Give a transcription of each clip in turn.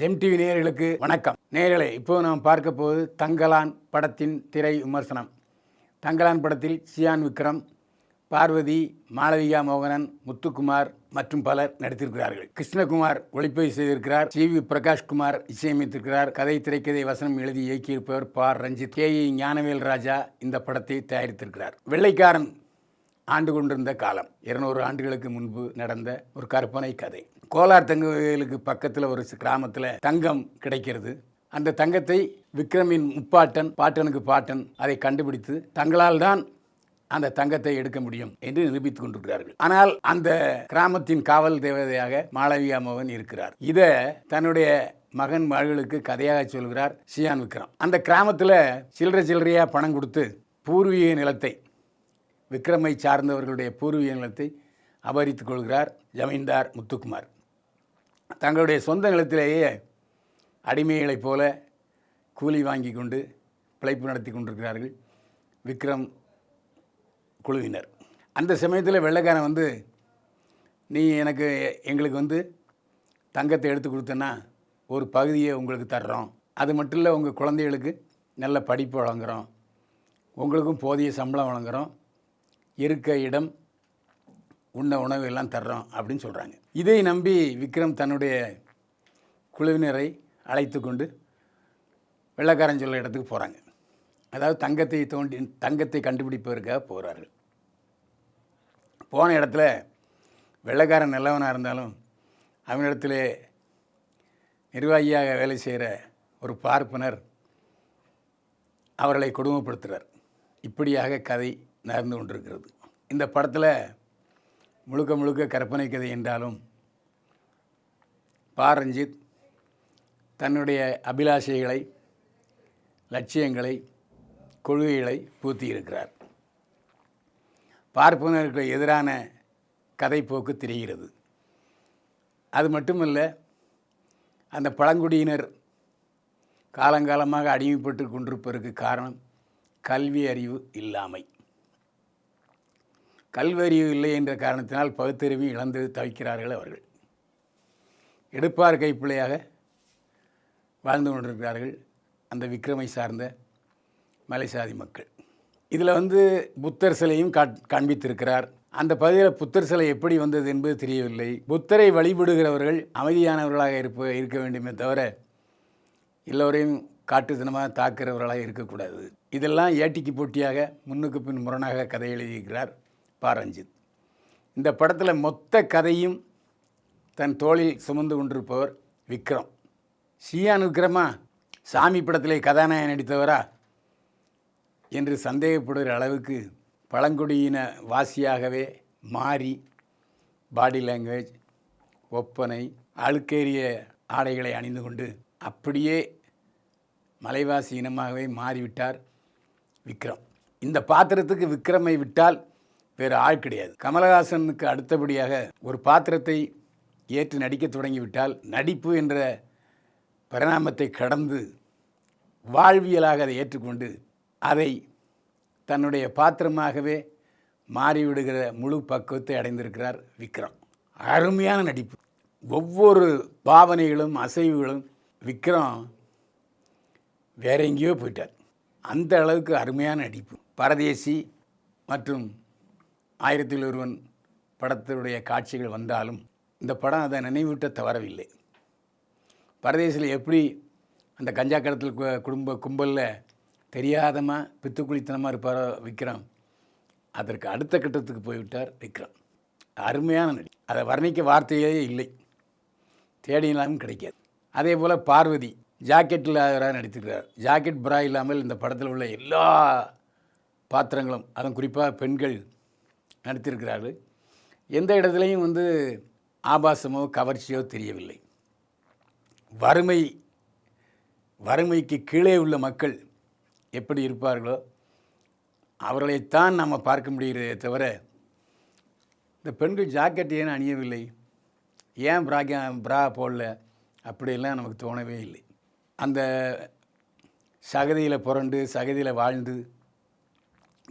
MTV நேயர்களுக்கு வணக்கம். நேயர்களே, இப்போது நாம் பார்க்க போவது தங்கலான் படத்தின் திரை விமர்சனம். தங்கலான் படத்தில் சியான் விக்ரம், பார்வதி, மாளவிகா மோகனன், முத்துக்குமார் மற்றும் பலர் நடித்திருக்கிறார்கள். கிருஷ்ணகுமார் ஒளிப்பதிவு செய்திருக்கிறார். சி.வி. பிரகாஷ்குமார் இசையமைத்திருக்கிறார். கதை, திரைக்கதை, வசனம் எழுதி இயக்கியிருப்பவர் பார் ரஞ்சித். கே.இ. ஞானவேல் ராஜா இந்த படத்தை தயாரித்திருக்கிறார். வெள்ளைக்காரன் ஆண்டு கொண்டிருந்த காலம் 200 ஆண்டுகளுக்கு முன்பு நடந்த ஒரு கற்பனை கதை. கோலார் தங்கவேலுக்கு பக்கத்தில் ஒரு கிராமத்தில் தங்கம் கிடைக்கிறது. அந்த தங்கத்தை விக்ரமின் பாட்டனுக்கு பாட்டன் அதை கண்டுபிடித்து தங்களால் தான் அந்த தங்கத்தை எடுக்க முடியும் என்று நிரூபித்துக் கொண்டிருக்கிறார்கள். ஆனால் அந்த கிராமத்தின் காவல் தேவதையாக மாளவிகா மோகன் இருக்கிறார். இதை தன்னுடைய மகன் மகளுக்கு கதையாக சொல்கிறார் சியான் விக்ரம். அந்த கிராமத்தில் சில்லறையா பணம் கொடுத்து பூர்வீக நிலத்தை, விக்ரமை சார்ந்தவர்களுடைய பூர்வீக நிலத்தை அபகரித்துக் கொள்கிறார் ஜமீன்தார் முத்துக்குமார். தங்களுடைய சொந்த நிலத்திலேயே அடிமைகளைப் போல கூலி வாங்கி கொண்டு பிழைப்பு நடத்தி கொண்டிருக்கிறார்கள் விக்ரம் குழுவினர். அந்த சமயத்தில் வெள்ளைக்காரன் நீ எங்களுக்கு தங்கத்தை எடுத்து கொடுத்தனா ஒரு பகுதியை உங்களுக்கு தர்றோம், அது மட்டும் இல்லை உங்கள் குழந்தைகளுக்கு நல்ல படிப்பு வழங்குகிறோம், உங்களுக்கும் போதிய சம்பளம் வழங்குகிறோம், இருக்க இடம், உண்ண உணவு எல்லாம் தர்றோம் அப்படின்னு சொல்கிறாங்க. இதை நம்பி விக்ரம் தன்னுடைய குழுவினரை அழைத்து கொண்டு வெள்ளைக்காரன் சொல்ல இடத்துக்கு போகிறாங்க. அதாவது தங்கத்தை கண்டுபிடிப்பதற்காக போகிறார்கள். போன இடத்துல வெள்ளைக்காரன் நல்லவனாக இருந்தாலும் அவனிடத்தில் நிர்வாகியாக வேலை செய்கிற ஒரு பார்ப்பனர் அவர்களை கொடுமைப்படுத்துகிறார். இப்படியாக கதை நகர்ந்து கொண்டிருக்கிறது. இந்த படத்தில் முழுக்க கற்பனை கதை என்றாலும் பார் ரஞ்சித் தன்னுடைய அபிலாஷைகளை, லட்சியங்களை, கொள்கைகளை பூத்தியிருக்கிறார். பார்ப்பனருக்கு எதிரான கதைப்போக்கு தெரிகிறது. அது மட்டுமல்ல, அந்த பழங்குடியினர் காலங்காலமாக அடிமைப்பட்டு கொண்டிருப்பதற்கு காரணம் கல்வி அறிவு இல்லாமை. கல்வி அறிவு இல்லை என்ற காரணத்தினால் பகுத்தறிவு இழந்து தவிக்கிறார்கள். அவர்கள் எடுப்பார் கைப்பிள்ளையாக வாழ்ந்து கொண்டிருக்கிறார்கள் அந்த விக்ரமை சார்ந்த மலைசாதி மக்கள். இதில் புத்தர் சிலையும் காண்பித்திருக்கிறார். அந்த பகுதியில் புத்தர் சிலை எப்படி வந்தது என்பது தெரியவில்லை. புத்தரை வழிபடுகிறவர்கள் அமைதியானவர்களாக இருக்க வேண்டுமே தவிர எல்லோரையும் காட்டுத்தனமாக தாக்குறவர்களாக இருக்கக்கூடாது. இதெல்லாம் ஏட்டிக்கு போட்டியாக முன்னுக்கு பின் முரணாக கதை எழுதியிருக்கிறார் பார் ரஞ்சித். இந்த படத்தில் மொத்த கதையும் தன் தோளில் சுமந்து கொண்டிருப்பவர் விக்ரம். சியான் விக்ரமா சாமி படத்திலே கதாநாயகன் நடித்தவரா என்று சந்தேகப்படுகிற அளவுக்கு பழங்குடியின வாசியாகவே மாறி பாடி லாங்குவேஜ், ஒப்பனை, அழுக்கேறிய ஆடைகளை அணிந்து கொண்டு அப்படியே மலைவாசி இனமாகவே மாறிவிட்டார் விக்ரம். இந்த பாத்திரத்துக்கு விக்ரமை விட்டால் வேறு ஆள் கிடையாது. கமலஹாசனுக்கு அடுத்தபடியாக ஒரு பாத்திரத்தை ஏற்று நடிக்க தொடங்கிவிட்டால் நடிப்பு என்ற பரிணாமத்தை கடந்து வாழ்வியலாக அதை ஏற்றுக்கொண்டு அதை தன்னுடைய பாத்திரமாகவே மாறிவிடுகிற முழு பக்குவத்தை அடைந்திருக்கிறார் விக்ரம். அருமையான நடிப்பு, ஒவ்வொரு பாவனைகளும் அசைவுகளும். விக்ரம் வேற எங்கேயோ போயிட்டார். அந்த அளவுக்கு அருமையான நடிப்பு. பரதேசி மற்றும் 1000ல் ஒருவன் படத்தினுடைய காட்சிகள் வந்தாலும் இந்த படம் அதை நினைவூட்ட தவறவில்லை. பரதேசில் எப்படி அந்த கஞ்சா கடத்தல் கும்பலில் தெரியாதமாக பித்துக்குளித்தனமாக இருப்பாரோ விக்ரம், அதற்கு அடுத்த கட்டத்துக்கு போய்விட்டார் விக்ரம். அருமையான நடி, அதை வர்ணிக்க வார்த்தையே இல்லை, தேடினாலும் கிடைக்காது. அதே போல் பார்வதி ஜாக்கெட்டில் நடித்திருக்கிறார். ஜாக்கெட் பிரா இல்லாமல் இந்த படத்தில் உள்ள எல்லா பாத்திரங்களும், அதுவும் குறிப்பாக பெண்கள் நடித்திருக்கிறார்கள். எந்த இடத்துலையும் ஆபாசமோ கவர்ச்சியோ தெரியவில்லை. வறுமைக்கு கீழே உள்ள மக்கள் எப்படி இருப்பார்களோ அவர்களைத்தான் நம்ம பார்க்க முடிகிறதே தவிர இந்த பெண்கள் ஜாக்கெட் ஏன் அணியவில்லை, ஏன் பிரா போடல, அப்படியெல்லாம் நமக்கு தோணவே இல்லை. அந்த சகதியில் புரண்டு சகதியில் வாழ்ந்து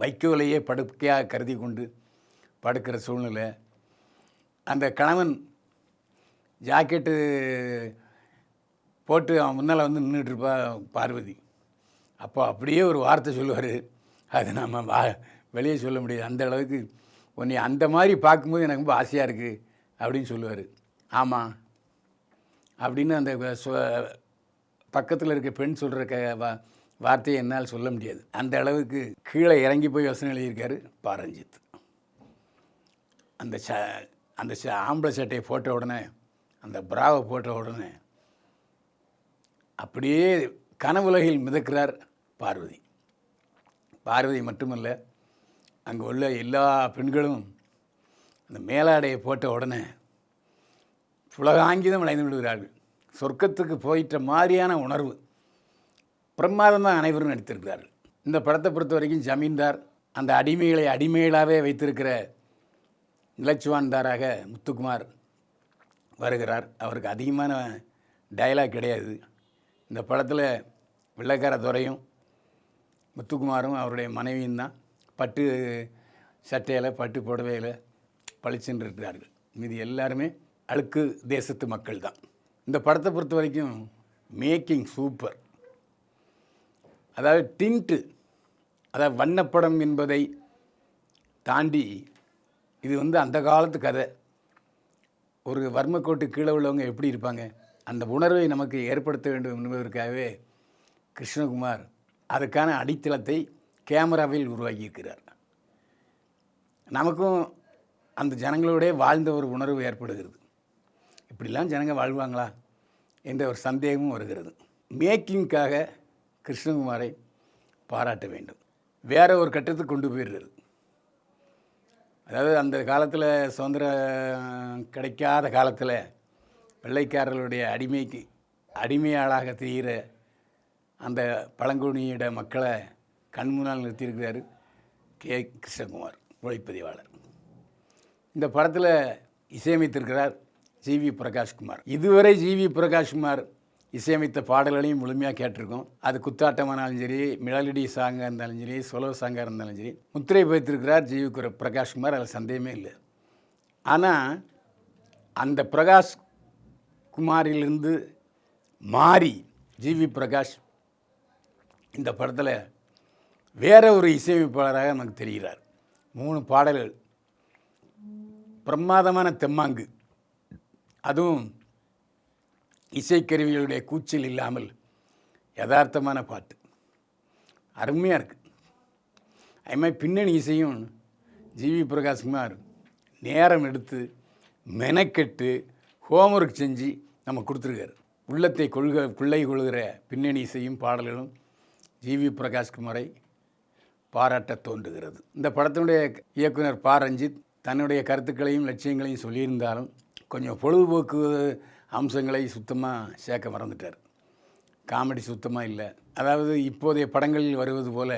வைக்கோலையே படுக்கையாக கருதி கொண்டு படுக்கிற சூழ்நிலை. அந்த கணவன் ஜாக்கெட்டு போட்டு அவன் முன்னால் வந்து நின்றுட்டுருப்பா பார்வதி. அப்போ அப்படியே ஒரு வார்த்தை சொல்லுவார், அது நம்ம வெளியே சொல்ல முடியாது. அந்த அளவுக்கு உன்னை அந்த மாதிரி பார்க்கும்போது எனக்கு ரொம்ப ஆசையாக இருக்குது அப்படின்னு சொல்லுவார். ஆமாம் அப்படின்னு அந்த பக்கத்தில் இருக்க பெண் சொல்கிற வார்த்தையை என்னால் சொல்ல முடியாது. அந்த அளவுக்கு கீழே இறங்கி போய் வசனம் எழுதியிருக்காரு பாரஞ்சித். அந்த ஆம்பளை சட்டையை போட்ட உடனே, அந்த பிராவை போட்ட உடனே அப்படியே கனவுலகில் மிதக்கிறார் பார்வதி. பார்வதி மட்டுமல்ல, அங்கே உள்ள எல்லா பெண்களும் அந்த மேலாடையை போட்ட உடனே புலகாங்கிதம் அடைந்து விடுகிறார்கள். சொர்க்கத்துக்கு போயிட்ட மாதிரியான உணர்வு. பிரமாதமாக அனைவரும் நடித்திருக்கிறார்கள். இந்த படத்தை பொறுத்த வரைக்கும் ஜமீன்தார் அந்த அடிமைகளை அடிமைகளாகவே வைத்திருக்கிற நிலச்சுவான்தாராக முத்துக்குமார் வருகிறார். அவருக்கு அதிகமான டயலாக் கிடையாது. இந்த படத்தில் வெள்ளைக்கார துரையும் முத்துக்குமாரும் அவருடைய மனைவியும் தான் பட்டு சட்டையில் பட்டு புடவையில் பளிச்சுன்னு இருக்கிறார்கள். மீது எல்லாருமே அழுக்கு தேசத்து மக்கள் தான். இந்த படத்தை பொறுத்த வரைக்கும் மேக்கிங் சூப்பர். அதாவது டின்ட்டு, அதாவது வண்ணப்படம் என்பதை தாண்டி இது அந்த காலத்து கதை. ஒரு வர்மக்கோட்டு கீழே உள்ளவங்க எப்படி இருப்பாங்க, அந்த உணர்வை நமக்கு ஏற்படுத்த வேண்டும் என்பதற்காகவே கிருஷ்ணகுமார் அதுக்கான அடித்தளத்தை கேமராவில் உருவாக்கியிருக்கிறார். நமக்கும் அந்த ஜனங்களோட வாழ்ந்த ஒரு உணர்வு ஏற்படுகிறது. இப்படிலாம் ஜனங்க வாழ்வாங்களா என்ற ஒரு சந்தேகமும் வருகிறது. மேக்கிங்காக கிருஷ்ணகுமாரை பாராட்ட வேண்டும். வேறு ஒரு கட்டத்துக்கு கொண்டு போயிடுறது. அதாவது அந்த காலத்தில் சுதந்திரம் கிடைக்காத காலத்தில் வெள்ளைக்காரர்களுடைய அடிமையாளாக தெரிகிற அந்த பழங்குடியிட மக்களை கண் முன்னால் நிறுத்தியிருக்கிறார் கே. கிருஷ்ணகுமார், ஒளிப்பதிவாளர். இந்த படத்தில் இசையமைத்திருக்கிறார் ஜி.வி. பிரகாஷ்குமார். இதுவரை ஜி.வி. பிரகாஷ்குமார் இசையமைத்த பாடல்களையும் முழுமையாக கேட்டிருக்கோம். அது குத்தாட்டமானாலும் சரி, மிளலடி சாங்காக இருந்தாலும் சரி, சொலோ சாங்காக இருந்தாலும் சரி, முத்திரை பதித்திருக்கிறார் ஜி.வி. பிரகாஷ்குமார், அதில் சந்தேகமே இல்லை. ஆனால் அந்த பிரகாஷ்குமாரிலிருந்து மாறி ஜி.வி. பிரகாஷ் இந்த படத்தில் வேற ஒரு இசையமைப்பாளராக நமக்கு தெரிகிறார். 3 பாடல்கள் பிரமாதமான தெம்மாங்கு, அதுவும் இசைக்கருவிகளுடைய கூச்சல் இல்லாமல் யதார்த்தமான பாட்டு, அருமையாக இருக்குது. அதுமாதிரி பின்னணி இசையும் ஜி.வி. பிரகாஷ்குமார் நேரம் எடுத்து மெனக்கெட்டு ஹோம்ஒர்க் செஞ்சு நம்ம கொடுத்துருக்காரு. உள்ளத்தை கொள்ளை கொள்கிற பின்னணி இசையும் பாடல்களும் ஜி.வி. பிரகாஷ்குமாரை பாராட்ட தோன்றுகிறது. இந்த படத்தினுடைய இயக்குனர் பா. ரஞ்சித் தன்னுடைய கருத்துக்களையும் லட்சியங்களையும் சொல்லியிருந்தாலும் கொஞ்சம் பொழுதுபோக்கு அம்சங்களை சுத்தமாக சேர்க்க மறந்துட்டார். காமெடி சுத்தமாக இல்லை. அதாவது இப்போதைய படங்களில் வருவது போல்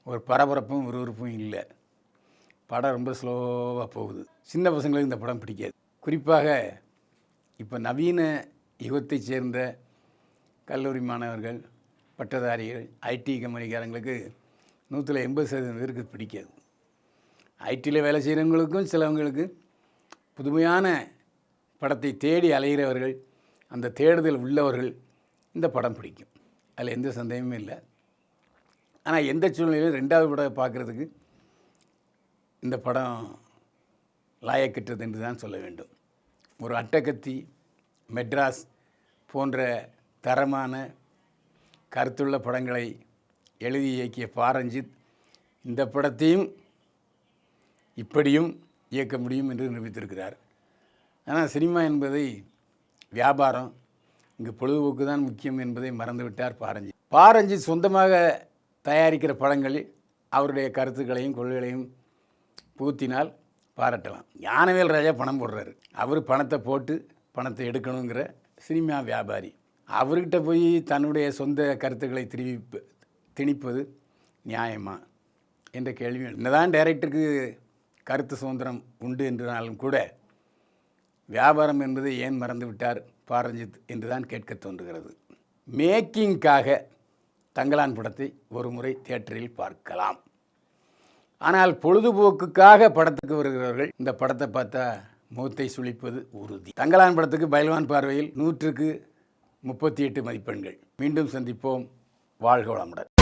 ஒரு பரபரப்பும் விறுவிறுப்பும் இல்லை. படம் ரொம்ப ஸ்லோவாக போகுது. சின்ன பசங்களுக்கு இந்த படம் பிடிக்காது. குறிப்பாக இப்போ நவீன யுகத்தைச் சேர்ந்த கல்லூரி மாணவர்கள், பட்டதாரிகள், ஐடி கம்பெனிக்காரங்களுக்கு 180% பேருக்கு பிடிக்காது. ஐடியில் வேலை செய்கிறவங்களுக்கும் சிலவங்களுக்கு புதுமையான படத்தை தேடி அலைகிறவர்கள், அந்த தேடுதல் உள்ளவர்கள் இந்த படம் பிடிக்கும். அதில் எந்த சந்தேகமும் இல்லை. ஆனால் எந்த சூழ்நிலையிலும் 2வது படம் பார்க்குறதுக்கு இந்த படம் லாயக்கற்றது என்று தான் சொல்ல வேண்டும். ஒரு அட்டகத்தி, மெட்ராஸ் போன்ற தரமான கருத்துள்ள படங்களை எழுதி இயக்கிய பா. ரஞ்சித் இந்த படத்தையும் இப்படியும் இயக்க முடியும் என்று நிரூபித்திருக்கிறார். ஆனால் சினிமா என்பதை வியாபாரம், இங்கு பொழுதுபோக்கு தான் முக்கியம் என்பதை மறந்துவிட்டார் பா. ரஞ்சித். பா. ரஞ்சித் சொந்தமாக தயாரிக்கிற படங்களில் அவருடைய கருத்துக்களையும் கொள்கைகளையும் பூத்தினால் பாராட்டலாம். ஞானவேல் ராஜா பணம் போடுறாரு. அவர் பணத்தை போட்டு பணத்தை எடுக்கணுங்கிற சினிமா வியாபாரி. அவர்கிட்ட போய் தன்னுடைய சொந்த கருத்துக்களை திணிப்பது நியாயமா என்ற கேள்வி. என்னதான் டைரக்டருக்கு கருத்து சுதந்திரம் உண்டு என்றாலும் கூட வியாபாரம் என்பதை ஏன் மறந்து விட்டார் பா. ரஞ்சித் என்று தான் கேட்க தோன்றுகிறது. மேக்கிங்காக தங்கலான் படத்தை ஒரு முறை தியேட்டரில் பார்க்கலாம். ஆனால் பொழுதுபோக்குக்காக படத்துக்கு வருகிறவர்கள் இந்த படத்தை பார்த்தா முகத்தை சுளிப்பது உறுதி. தங்கலான் படத்துக்கு பைல்வான் பார்வையில் 100க்கு 38 மதிப்பெண்கள். மீண்டும் சந்திப்போம். வாழ்க வளமுடன்.